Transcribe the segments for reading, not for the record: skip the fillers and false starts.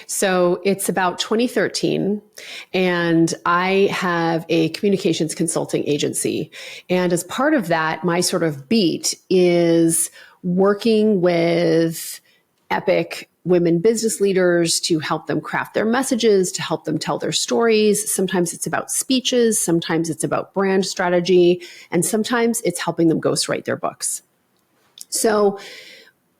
So it's about 2013, and I have a communications consulting agency. And as part of that, my sort of beat is working with epic women business leaders to help them craft their messages, to help them tell their stories. Sometimes it's about speeches, sometimes it's about brand strategy, and sometimes it's helping them ghostwrite their books. So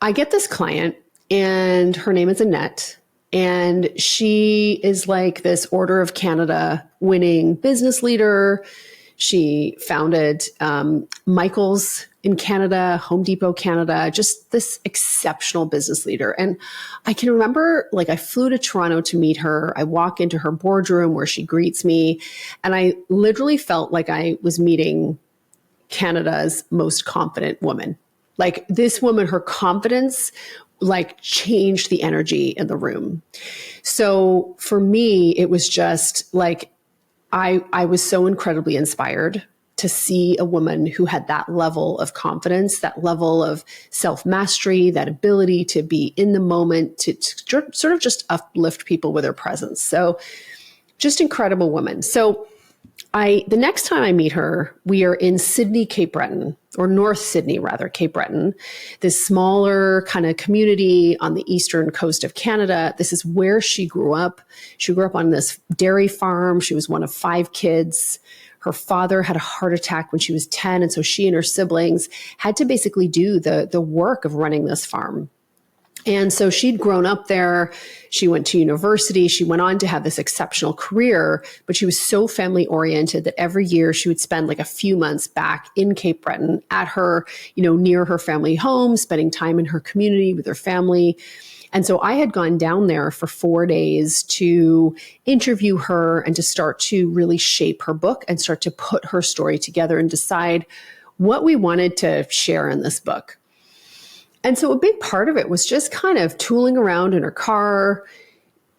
I get this client, and her name is Annette, and she is like this Order of Canada winning business leader. She founded Michael's in Canada, Home Depot Canada, just this exceptional business leader. And I can remember, like, I flew to Toronto to meet her. I walk into her boardroom where she greets me, and I literally felt like I was meeting Canada's most confident woman. Like, this woman, her confidence like changed the energy in the room. So for me, it was just like, I was so incredibly inspired to see a woman who had that level of confidence, that level of self-mastery, that ability to be in the moment, to sort of just uplift people with her presence. So just incredible woman. So the next time I meet her, we are in Sydney, Cape Breton, or North Sydney, rather, Cape Breton, this smaller kind of community on the eastern coast of Canada. This is where she grew up. She grew up on this dairy farm. She was one of 5 kids. Her father had a heart attack when she was 10. And so she and her siblings had to basically do the work of running this farm. And so she'd grown up there. She went to university. She went on to have this exceptional career, but she was so family oriented that every year she would spend like a few months back in Cape Breton at her, near her family home, spending time in her community with her family. And so I had gone down there for 4 days to interview her and to start to really shape her book and start to put her story together and decide what we wanted to share in this book. And so a big part of it was just kind of tooling around in her car,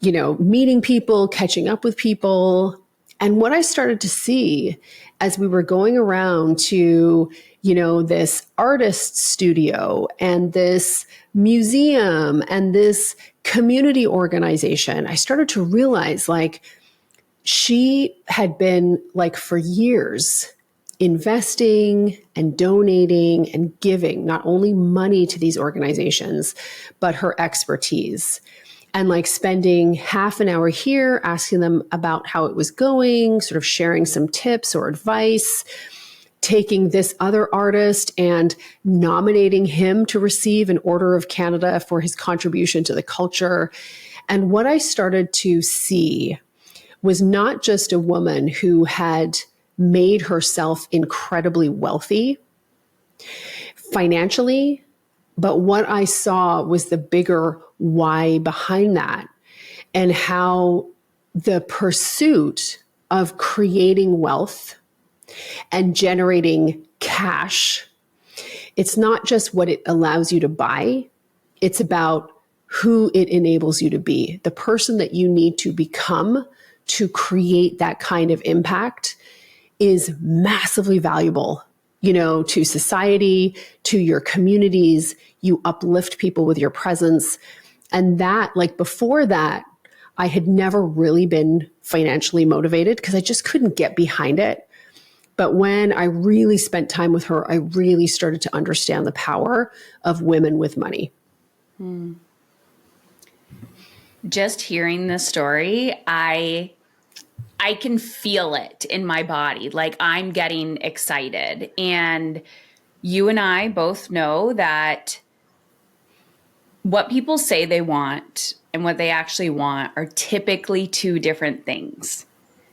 meeting people, catching up with people. And what I started to see as we were going around to, this artist studio and this museum and this community organization, I started to realize like she had been like for years investing and donating and giving not only money to these organizations, but her expertise. And like spending half an hour here, asking them about how it was going, sort of sharing some tips or advice, taking this other artist and nominating him to receive an Order of Canada for his contribution to the culture. And what I started to see was not just a woman who had made herself incredibly wealthy financially, but what I saw was the bigger why behind that, and how the pursuit of creating wealth and generating cash, it's not just what it allows you to buy, it's about who it enables you to be, the person that you need to become to create that kind of impact is massively valuable, to society, to your communities. You uplift people with your presence. And that, like before that, I had never really been financially motivated because I just couldn't get behind it. But when I really spent time with her, I really started to understand the power of women with money. Just hearing this story, I can feel it in my body. Like I'm getting excited. And you and I both know that what people say they want and what they actually want are typically 2 different things.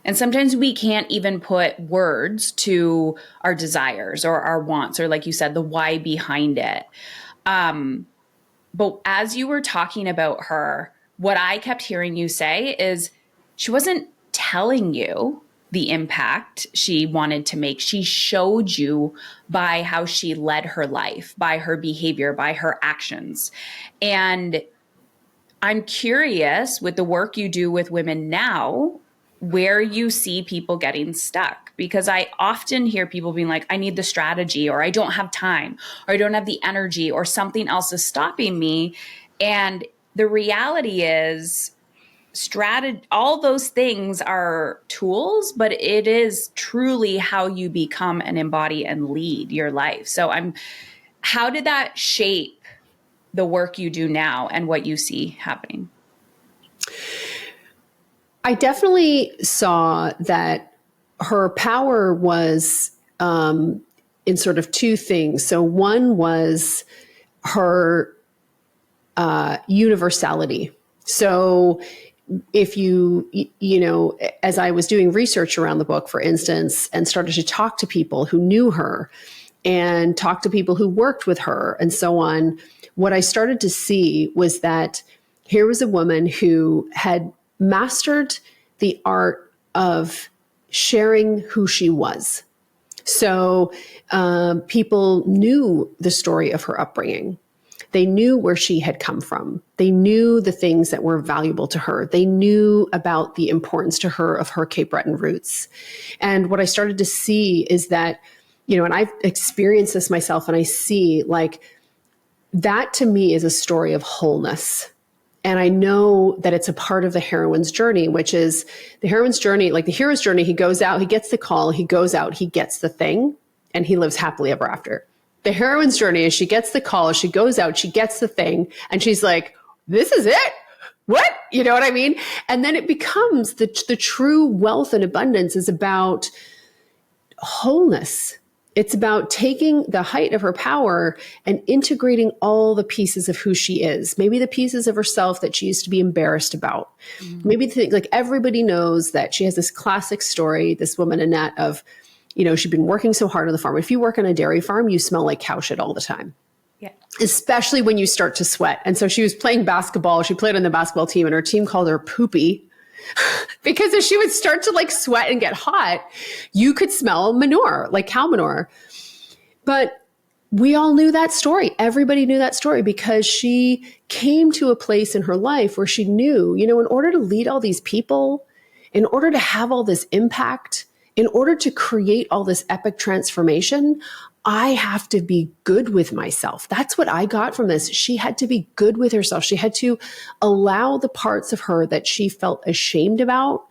And sometimes we can't even put words to our desires or our wants, or like you said, the why behind it. But as you were talking about her, what I kept hearing you say is she wasn't telling you the impact she wanted to make. She showed you by how she led her life, by her behavior, by her actions. And I'm curious, with the work you do with women now, where you see people getting stuck. Because I often hear people being like, I need the strategy, or I don't have time, or I don't have the energy, or something else is stopping me. And the reality is, strategy, all those things are tools, but it is truly how you become and embody and lead your life. So how did that shape the work you do now and what you see happening? I definitely saw that her power was in sort of two things. So one was her universality. So if as I was doing research around the book, for instance, and started to talk to people who knew her and talk to people who worked with her and so on, what I started to see was that here was a woman who had mastered the art of sharing who she was. So people knew the story of her upbringing. They knew where she had come from. They knew the things that were valuable to her. They knew about the importance to her of her Cape Breton roots. And what I started to see is that, and I've experienced this myself, and I see like that to me is a story of wholeness. And I know that it's a part of the heroine's journey, which is the heroine's journey, like the hero's journey. He goes out, he gets the call, he goes out, he gets the thing, and he lives happily ever after. The heroine's journey is she gets the call, she goes out, she gets the thing, and she's like, this is it? What? You know what I mean? And then it becomes the true wealth and abundance is about wholeness. It's about taking the height of her power and integrating all the pieces of who she is. Maybe the pieces of herself that she used to be embarrassed about. Mm-hmm. Maybe like everybody knows that she has this classic story, this woman, Annette, of, she'd been working so hard on the farm. If you work on a dairy farm, you smell like cow shit all the time. Yeah. Especially when you start to sweat. And so she was playing basketball. She played on the basketball team and her team called her Poopy because if she would start to like sweat and get hot, you could smell manure, like cow manure. But we all knew that story. Everybody knew that story because she came to a place in her life where she knew, in order to lead all these people, in order to have all this impact, in order to create all this epic transformation, I have to be good with myself. That's what I got from this. She had to be good with herself. She had to allow the parts of her that she felt ashamed about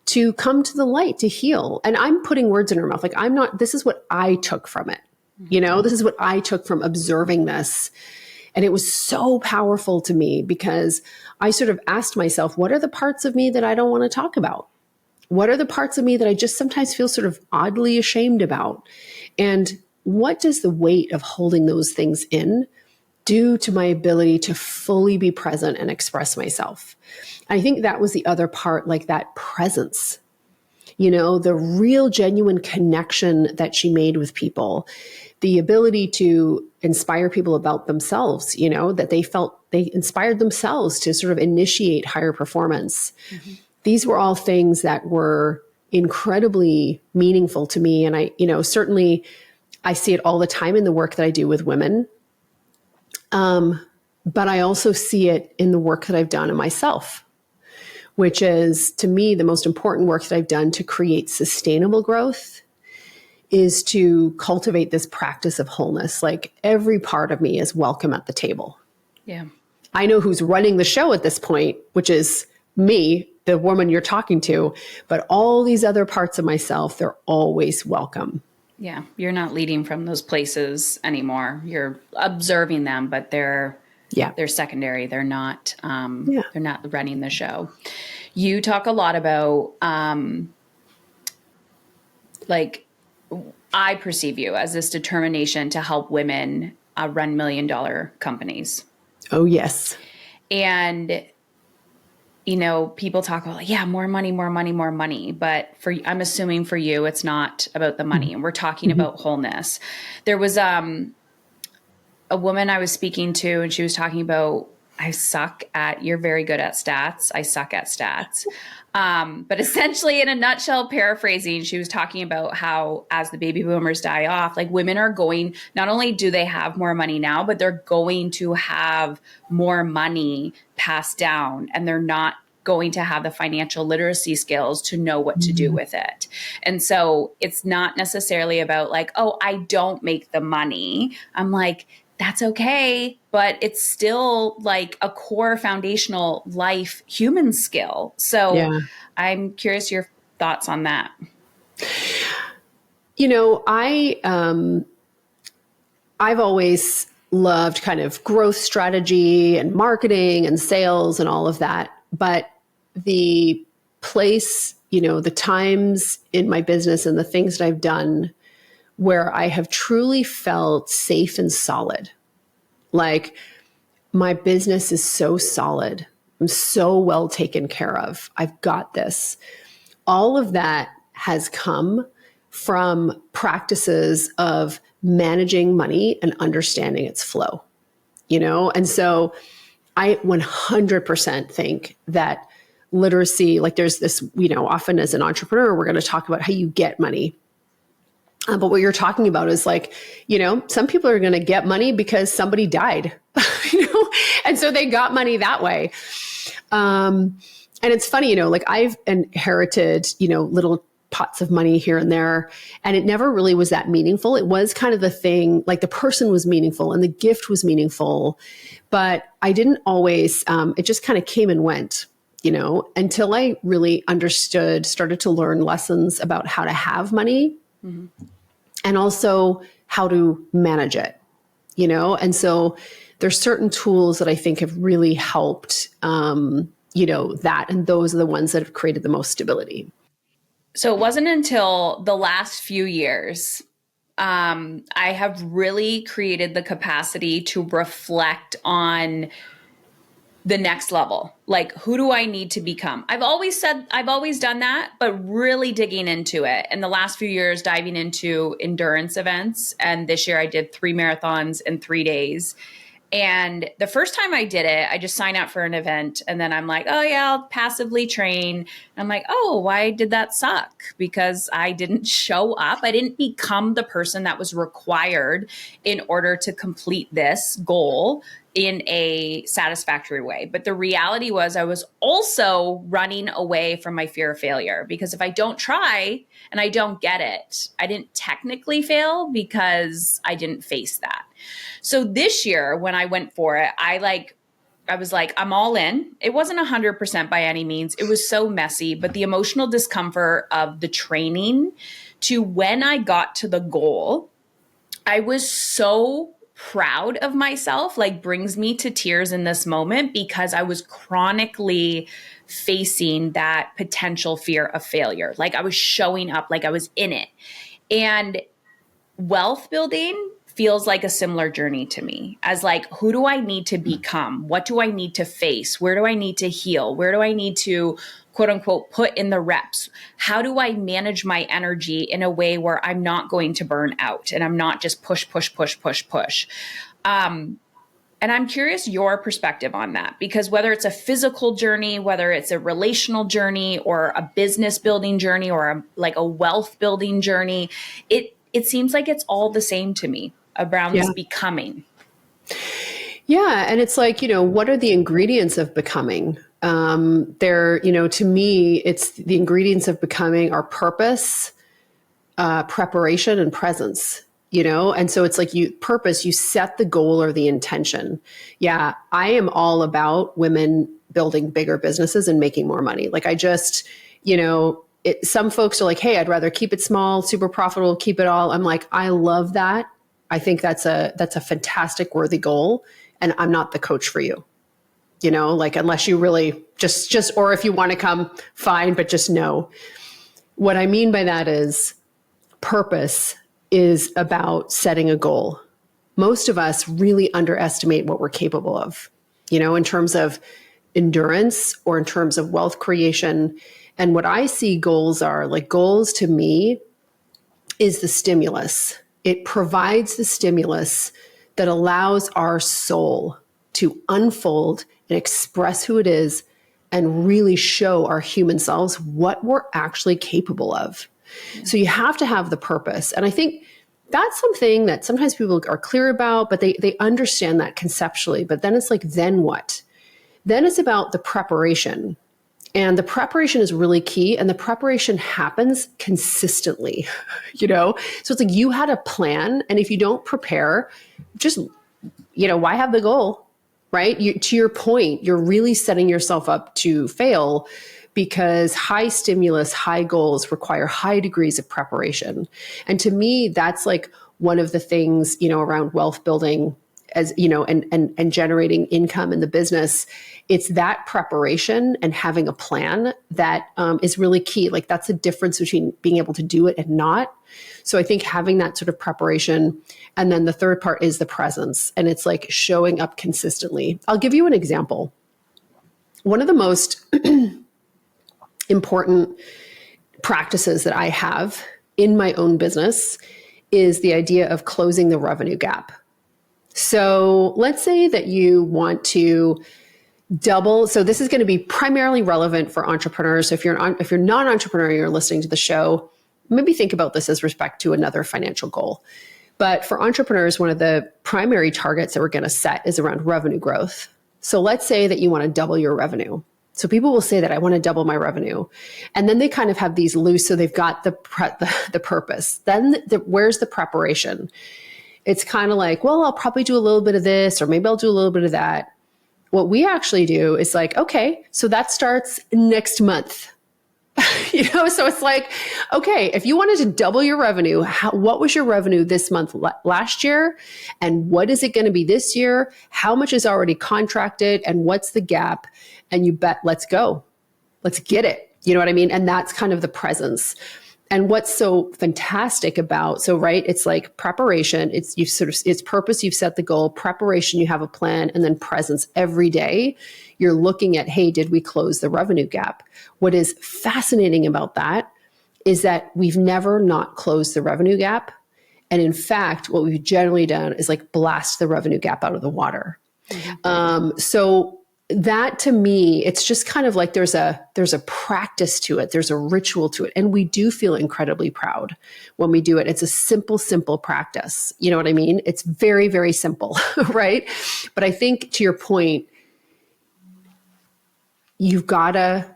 to come to the light, to heal. And I'm putting words in her mouth. Like this is what I took from it. This is what I took from observing this. And it was so powerful to me because I sort of asked myself, what are the parts of me that I don't want to talk about? What are the parts of me that I just sometimes feel sort of oddly ashamed about? And what does the weight of holding those things in do to my ability to fully be present and express myself? I think that was the other part, like that presence, the real genuine connection that she made with people, the ability to inspire people about themselves, that they felt they inspired themselves to sort of initiate higher performance. Mm-hmm. These were all things that were incredibly meaningful to me. And I, certainly I see it all the time in the work that I do with women. But I also see it in the work that I've done in myself, which is to me, the most important work that I've done to create sustainable growth is to cultivate this practice of wholeness. Like every part of me is welcome at the table. Yeah. I know who's running the show at this point, which is me, the woman you're talking to, but all these other parts of myself, they're always welcome. Yeah. You're not leading from those places anymore. You're observing them, but they're secondary. They're not, they're not running the show. You talk a lot about, I perceive you as this determination to help women run $1 million companies. Oh, yes. And people talk about more money, more money, more money. But I'm assuming for you, it's not about the money. And we're talking about wholeness. There was a woman I was speaking to, and she was talking about, you're very good at stats. I suck at stats. But essentially, in a nutshell, paraphrasing, she was talking about how as the baby boomers die off, like women are going, not only do they have more money now, but they're going to have more money passed down, and they're not going to have the financial literacy skills to know what to do with it. And so it's not necessarily about like, oh, I don't make the money. I'm like, that's okay, but it's still like a core foundational life human skill. So Yeah. I'm curious your thoughts on that. I've always loved kind of growth strategy and marketing and sales and all of that. But the place, the times in my business and the things that I've done where I have truly felt safe and solid, like my business is so solid. I'm so well taken care of. I've got this. All of that has come from practices of managing money and understanding its flow, And so I 100% think that literacy, like there's this, often as an entrepreneur, we're going to talk about how you get money. But what you're talking about is like, some people are going to get money because somebody died, and so they got money that way. And it's funny, like I've inherited, little pots of money here and there, and it never really was that meaningful. It was kind of the thing, like the person was meaningful and the gift was meaningful, but I didn't always, it just kind of came and went, until I really started to learn lessons about how to have money and also how to manage it, and so there's certain tools that I think have really helped, that, and those are the ones that have created the most stability. So it wasn't until the last few years I have really created the capacity to reflect on the next level. Like, who do I need to become? I've always done that, but really digging into it. In the last few years, diving into endurance events. And this year I did 3 marathons in 3 days. And the first time I did it, I just signed up for an event and then I'm like, oh yeah, I'll passively train. And I'm like, oh, why did that suck? Because I didn't show up. I didn't become the person that was required in order to complete this goal in a satisfactory way. But the reality was I was also running away from my fear of failure, because if I don't try and I don't get it, I didn't technically fail because I didn't face that. So this year when I went for it, I was like, I'm all in. It wasn't 100% by any means. It was so messy, but the emotional discomfort of the training to when I got to the goal, I was so proud of myself, like brings me to tears in this moment, because I was chronically facing that potential fear of failure. Like I was showing up, like I was in it. And wealth building feels like a similar journey to me, as like, who do I need to become? What do I need to face? Where do I need to heal? Where do I need to, quote unquote, put in the reps? How do I manage my energy in a way where I'm not going to burn out and I'm not just push. And I'm curious your perspective on that, because whether it's a physical journey, whether it's a relational journey or a business building journey or like a wealth building journey, it seems like it's all the same to me around this becoming. Yeah. And it's like, what are the ingredients of becoming? To me, it's the ingredients of becoming are purpose, preparation, and presence, And so it's like you set the goal or the intention. Yeah. I am all about women building bigger businesses and making more money. Like I just, some folks are like, hey, I'd rather keep it small, super profitable, keep it all. I'm like, I love that. I think that's a fantastic, worthy goal. And I'm not the coach for you, like, unless you really just, or if you want to come, fine, but just know. What I mean by that is purpose is about setting a goal. Most of us really underestimate what we're capable of, in terms of endurance or in terms of wealth creation. And what I see goals are, like goals to me is the stimulus. It provides the stimulus that allows our soul to unfold and express who it is and really show our human selves what we're actually capable of. Yeah. So you have to have the purpose. And I think that's something that sometimes people are clear about, but they understand that conceptually. But then it's like, then what? Then it's about the preparation. And the preparation is really key. And the preparation happens consistently, So it's like you had a plan. And if you don't prepare, just why have the goal, right? To your point, you're really setting yourself up to fail because high stimulus, high goals require high degrees of preparation. And to me, that's like one of the things, around wealth building as, and generating income in the business. It's that preparation and having a plan that is really key. Like that's the difference between being able to do it and not. So I think having that sort of preparation. And then the third part is the presence. And it's like showing up consistently. I'll give you an example. One of the most important practices that I have in my own business is the idea of closing the revenue gap. So let's say that you want to double. So this is going to be primarily relevant for entrepreneurs. So if you're not an entrepreneur, you're listening to the show, maybe think about this as respect to another financial goal. But for entrepreneurs, one of the primary targets that we're going to set is around revenue growth. So let's say that you want to double your revenue. So people will say that I want to double my revenue. And then they kind of have these loose. So they've got the purpose. Then where's the preparation? It's kind of like, well, I'll probably do a little bit of this, or maybe I'll do a little bit of that. What we actually do is like, okay, so that starts next month. So it's like, okay, if you wanted to double your revenue, what was your revenue this month last year? And what is it going to be this year? How much is already contracted? And what's the gap? And you bet, let's go. Let's get it. You know what I mean? And that's kind of the presence. And what's so fantastic about, so right, it's like preparation, it's purpose, you've set the goal, preparation, you have a plan, and then presence every day. You're looking at, hey, did we close the revenue gap? What is fascinating about that is that we've never not closed the revenue gap. And in fact, what we've generally done is like blast the revenue gap out of the water. Mm-hmm. So that to me, it's just kind of like there's a practice to it. There's a ritual to it. And we do feel incredibly proud when we do it. It's a simple practice. You know what I mean? It's very, very simple, right? But I think to your point, you've got to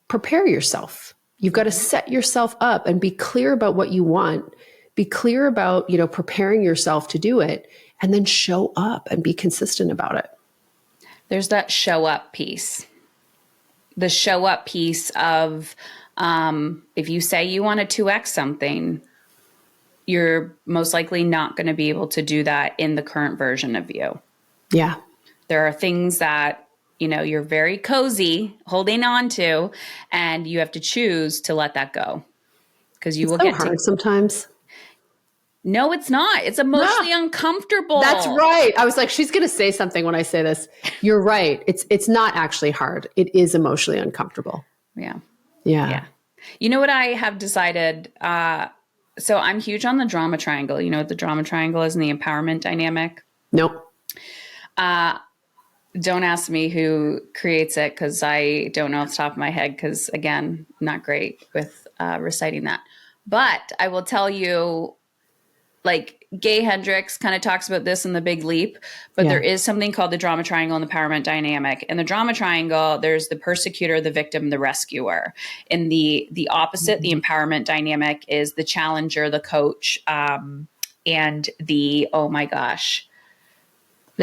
prepare yourself. You've got to set yourself up and be clear about what you want. Be clear about, preparing yourself to do it, and then show up and be consistent about it. There's that show up piece. The show up piece of if you say you want to 2x something, you're most likely not going to be able to do that in the current version of you. Yeah. There are things that, you're very cozy holding on to, and you have to choose to let that go. Because you will so get hard sometimes. No, it's not. It's emotionally uncomfortable. That's right. I was like, she's going to say something when I say this. You're right. It's not actually hard. It is emotionally uncomfortable. Yeah. You know what I have decided? So I'm huge on the drama triangle. You know what the drama triangle is in the empowerment dynamic? Nope. Don't ask me who creates it, because I don't know off the top of my head, because again, not great with reciting that. But I will tell you, like Gay Hendricks kind of talks about this in The Big Leap, but there is something called the drama triangle and the empowerment dynamic. In the drama triangle, there's the persecutor, the victim, the rescuer. In the opposite, the empowerment dynamic is the challenger, the coach, and the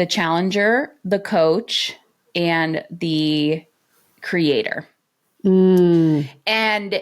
challenger, the coach, and the creator. And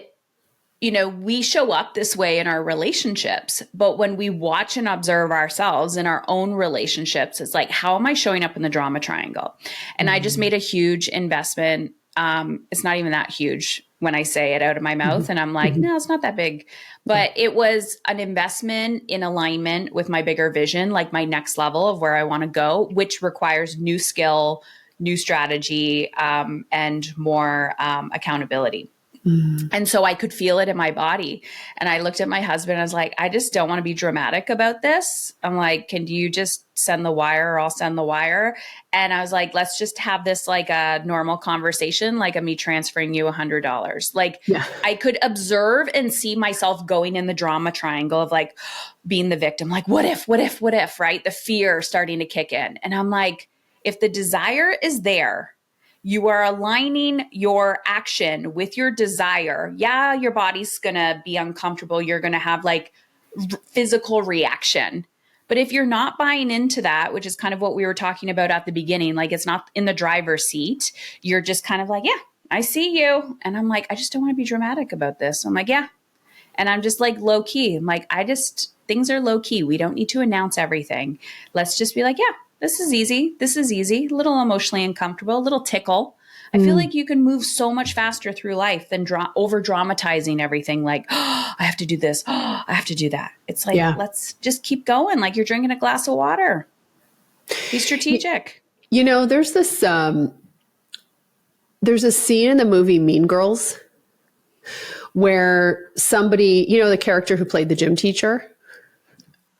we show up this way in our relationships, but when we watch and observe ourselves in our own relationships, it's like, how am I showing up in the drama triangle? And I just made a huge investment. It's not even that huge when I say it out of my mouth, and I'm like, no, it's not that big. But it was an investment in alignment with my bigger vision, like my next level of where I want to go, which requires new skill, new strategy, and more accountability. And so I could feel it in my body. And I looked at my husband, I was like, I just don't want to be dramatic about this. I'm like, can you just send the wire, or I'll send the wire? And I was like, let's just have this like a normal conversation, like me transferring you $100. Like I could observe and see myself going in the drama triangle of like being the victim, like what if, right? The fear starting to kick in. And I'm like, if the desire is there, you are aligning your action with your desire. Yeah, your body's going to be uncomfortable. You're going to have like physical reaction. But if you're not buying into that, which is kind of what we were talking about at the beginning, like it's not in the driver's seat, you're just kind of like, yeah, I see you. And I'm like, I just don't want to be dramatic about this. I'm like, yeah. And I'm just like low key. I'm like, things are low key. We don't need to announce everything. Let's just be like, yeah, this is easy. This is easy. A little emotionally uncomfortable, a little tickle. I feel like you can move so much faster through life than over dramatizing everything. Like, oh, I have to do this. Oh, I have to do that. It's like, let's just keep going. Like you're drinking a glass of water. Be strategic. You know, there's a scene in the movie Mean Girls where somebody, you know, the character who played the gym teacher,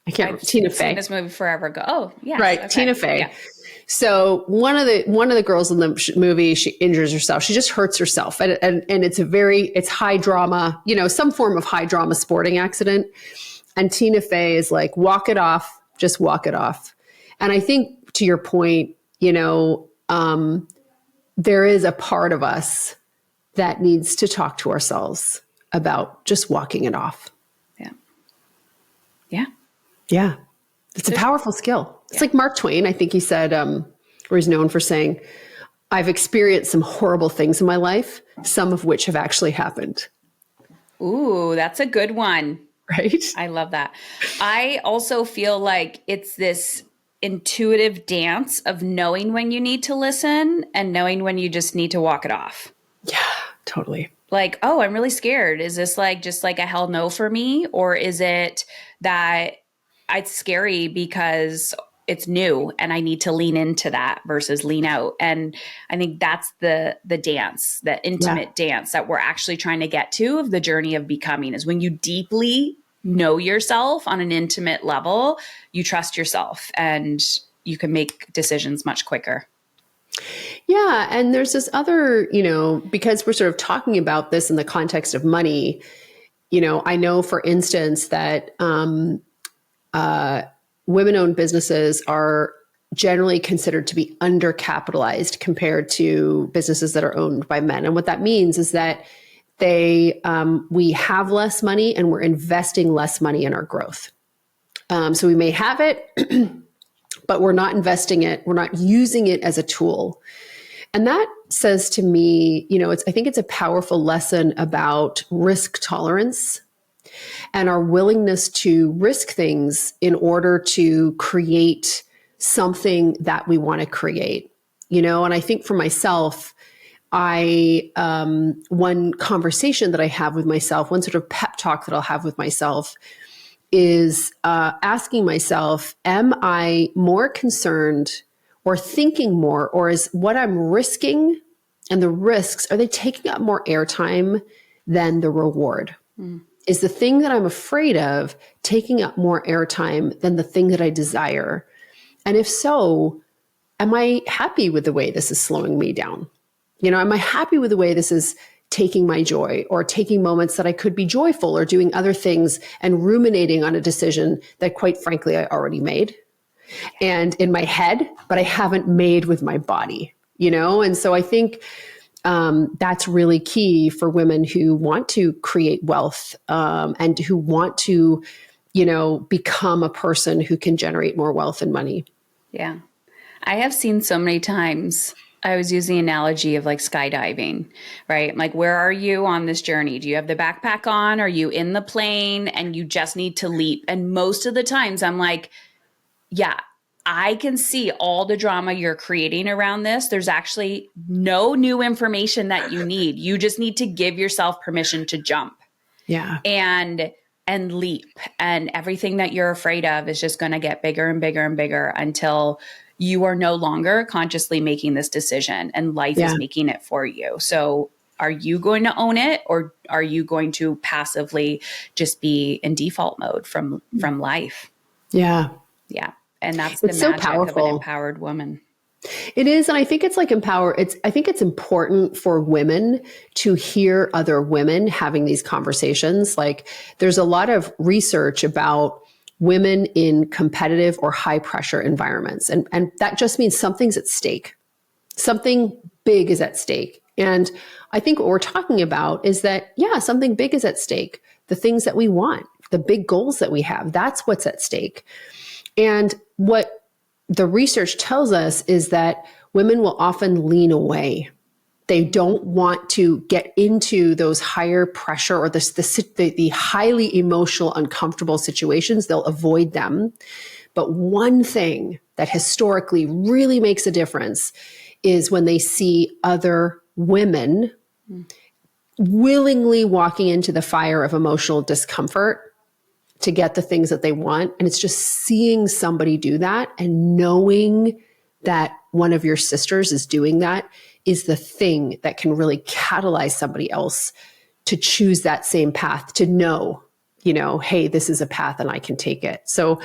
Tina Fey. Seen this movie forever ago. Oh, yeah. Right. Okay. Tina Fey. Yeah. So one of the girls in the movie, she injures herself. She just hurts herself. And it's high drama, you know, some form of high drama sporting accident. And Tina Fey is like, walk it off, just walk it off. And I think to your point, you know, there is a part of us that needs to talk to ourselves about just walking it off. Yeah. Yeah. Yeah. It's a powerful skill. It's like Mark Twain, I think he said, or he's known for saying, I've experienced some horrible things in my life, some of which have actually happened. Ooh, that's a good one. Right? I love that. I also feel like it's this intuitive dance of knowing when you need to listen and knowing when you just need to walk it off. Yeah, totally. Like, oh, I'm really scared. Is this like just like a hell no for me? Or is it that it's scary because it's new and I need to lean into that versus lean out? And I think that's the dance, the intimate dance that we're actually trying to get to of the journey of becoming, is when you deeply know yourself on an intimate level, you trust yourself and you can make decisions much quicker. Yeah. And there's this other, you know, because we're sort of talking about this in the context of money, you know, I know, for instance, that women-owned businesses are generally considered to be undercapitalized compared to businesses that are owned by men. And what that means is that we have less money and we're investing less money in our growth. So we may have it, but we're not investing it. We're not using it as a tool. And that says to me, you know, I think it's a powerful lesson about risk tolerance and our willingness to risk things in order to create something that we want to create, you know. And I think for myself, one conversation that I have with myself, one sort of pep talk that I'll have with myself is asking myself, am I more concerned or thinking more, or is what I'm risking and the risks, are they taking up more airtime than the reward? Is the thing that I'm afraid of taking up more airtime than the thing that I desire? And if so, am I happy with the way this is slowing me down? You know, am I happy with the way this is taking my joy, or taking moments that I could be joyful, or doing other things and ruminating on a decision that, quite frankly, I already made and in my head, but I haven't made with my body, you know? And so I think that's really key for women who want to create wealth and who want to, you know, become a person who can generate more wealth and money. Yeah. I have seen so many times, I was using the analogy of like skydiving, right? Like, where are you on this journey? Do you have the backpack on? Are you in the plane and you just need to leap? And most of the times I'm like, yeah, I can see all the drama you're creating around this. There's actually no new information that you need. You just need to give yourself permission to jump. Yeah. And leap. And everything that you're afraid of is just going to get bigger and bigger and bigger until you are no longer consciously making this decision and life is making it for you. So are you going to own it, or are you going to passively just be in default mode from life? Yeah. Yeah. And that's the so magic powerful. of an empowered woman. It is. And I think it's like I think it's important for women to hear other women having these conversations. Like, there's a lot of research about women in competitive or high pressure environments. And that just means something's at stake. Something big is at stake. And I think what we're talking about is that, yeah, something big is at stake. The things that we want, the big goals that we have, that's what's at stake. And what the research tells us is that women will often lean away. They don't want to get into those higher pressure or the highly emotional, uncomfortable situations. They'll avoid them. But one thing that historically really makes a difference is when they see other women willingly walking into the fire of emotional discomfort to get the things that they want. And it's just seeing somebody do that and knowing that one of your sisters is doing that is the thing that can really catalyze somebody else to choose that same path, to know, hey, this is a path and I can take it. So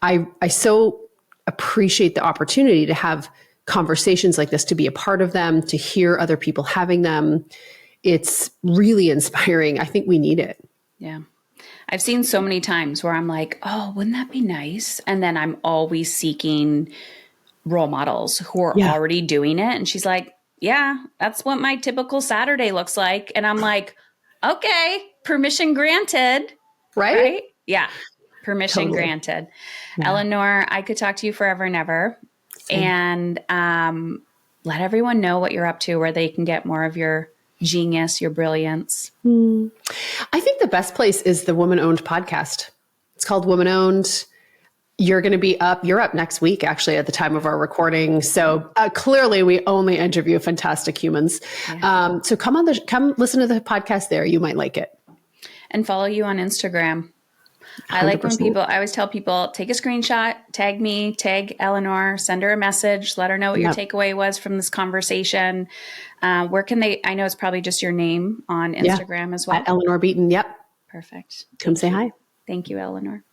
I so appreciate the opportunity to have conversations like this, to be a part of them, to hear other people having them. It's really inspiring. I think we need it. Yeah. I've seen so many times where I'm like, oh, wouldn't that be nice? And then I'm always seeking role models who are already doing it. And she's like, yeah, that's what my typical Saturday looks like. And I'm like, okay, permission granted. Right? Yeah. Permission granted. Yeah. Eleanor, I could talk to you forever and ever. Same. And let everyone know what you're up to, where they can get more of your genius, your brilliance. I think the best place is the Woman-Owned podcast. It's called Woman-Owned. You're going to be up. You're up next week, actually, at the time of our recording. So clearly, we only interview fantastic humans. Yeah. So come listen to the podcast there. You might like it. And follow you on Instagram. 100%. I like when I always tell people, take a screenshot, tag me, tag Eleanor, send her a message, let her know what your takeaway was from this conversation. Where can I know it's probably just your name on Instagram as well. At Eleanor Beaton. Yep. Perfect. Come say hi. Thank you, Eleanor.